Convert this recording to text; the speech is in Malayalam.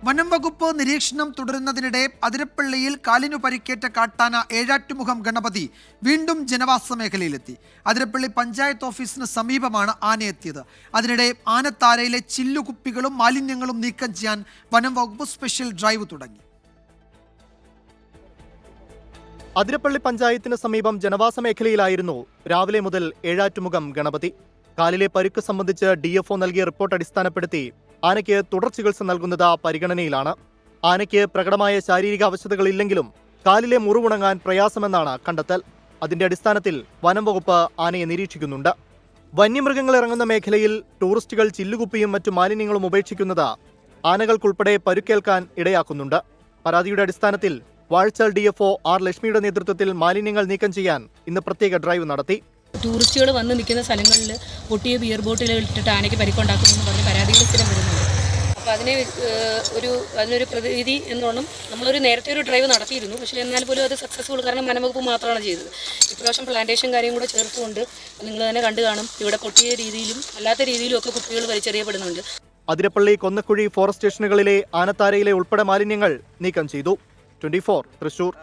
വനം വകുപ്പ് നിരീക്ഷണം തുടരുന്നതിനിടെ അതിരപ്പള്ളിയിൽ കാലിനു പരിക്കേറ്റ കാട്ടാന ഏഴാറ്റുമുഖം ഗണപതി വീണ്ടും ജനവാസ മേഖലയിലെത്തി. അതിരപ്പള്ളി പഞ്ചായത്ത് ഓഫീസിന് സമീപമാണ് ആനയെത്തിയത്. അതിനിടെ ആനത്താരയിലെ ചില്ലുകുപ്പികളും മാലിന്യങ്ങളും നീക്കം ചെയ്യാൻ വനം വകുപ്പ് സ്പെഷ്യൽ ഡ്രൈവ് തുടങ്ങി. അതിരപ്പള്ളി പഞ്ചായത്തിന് സമീപം ജനവാസ മേഖലയിലായിരുന്നു രാവിലെ മുതൽ ഏഴാറ്റുമുഖം ഗണപതി. കാലിലെ പരുക്ക് സംബന്ധിച്ച് DFO നൽകിയ റിപ്പോർട്ട് അടിസ്ഥാനപ്പെടുത്തി ആനയ്ക്ക് തുടർ ചികിത്സ നൽകുന്നത് പരിഗണനയിലാണ്. ആനയ്ക്ക് പ്രകടമായ ശാരീരിക അവശതകളില്ലെങ്കിലും കാലിലെ മുറിവുണങ്ങാൻ പ്രയാസമെന്നാണ് കണ്ടെത്തൽ. അതിന്റെ അടിസ്ഥാനത്തിൽ വനം വകുപ്പ് ആനയെ നിരീക്ഷിക്കുന്നുണ്ട്. വന്യമൃഗങ്ങൾ ഇറങ്ങുന്ന മേഖലയിൽ ടൂറിസ്റ്റുകൾ ചില്ലുകുപ്പിയും മറ്റു മാലിന്യങ്ങളും ഉപേക്ഷിക്കുന്നത് ആനകൾക്കുൾപ്പെടെ പരുക്കേൽക്കാൻ ഇടയാക്കുന്നുണ്ട്. പരാതിയുടെ അടിസ്ഥാനത്തിൽ വാഴച്ചാൽ DFO R ലക്ഷ്മിയുടെ നേതൃത്വത്തിൽ മാലിന്യങ്ങൾ നീക്കം ചെയ്യാൻ ഇന്ന് പ്രത്യേക ഡ്രൈവ് നടത്തി. ടൂറിസ്റ്റുകൾ വന്ന് നിൽക്കുന്ന സ്ഥലങ്ങളിൽ പൊട്ടിയ ബിയർ ബോട്ടിലുകൾ ഇട്ടിട്ട് ആനയ്ക്ക് പരിക്കുണ്ടാക്കുമെന്ന് പറഞ്ഞ് പരാതികൾ സ്ഥിരം വരുന്നുണ്ട്. അപ്പോൾ അതിനൊരു പ്രതിവിധി എന്നോണം നമ്മളൊരു നേരത്തെ ഒരു ഡ്രൈവ് നടത്തിയിരുന്നു. പക്ഷേ എന്നാൽ പോലും അത് സക്സസ്ഫുൾ, കാരണം വനംവകുപ്പ് മാത്രമാണ് ചെയ്തത്. ഇപ്രാവശ്യം പ്ലാന്റേഷൻ കാര്യം കൂടെ ചേർത്തുകൊണ്ട് നിങ്ങൾ തന്നെ കണ്ടു കാണും, ഇവിടെ പൊട്ടിയ രീതിയിലും അല്ലാത്ത രീതിയിലും ഒക്കെ കുപ്പികൾ വലിച്ചെറിയപ്പെടുന്നുണ്ട്. അതിരപ്പള്ളി കൊന്നക്കുഴി ഫോറസ്റ്റ് സ്റ്റേഷനുകളിലെ ആനത്താരയിലെ ഉൾപ്പെടെ മാലിന്യങ്ങൾ നീക്കം ചെയ്തു. 24 തൃശൂർ.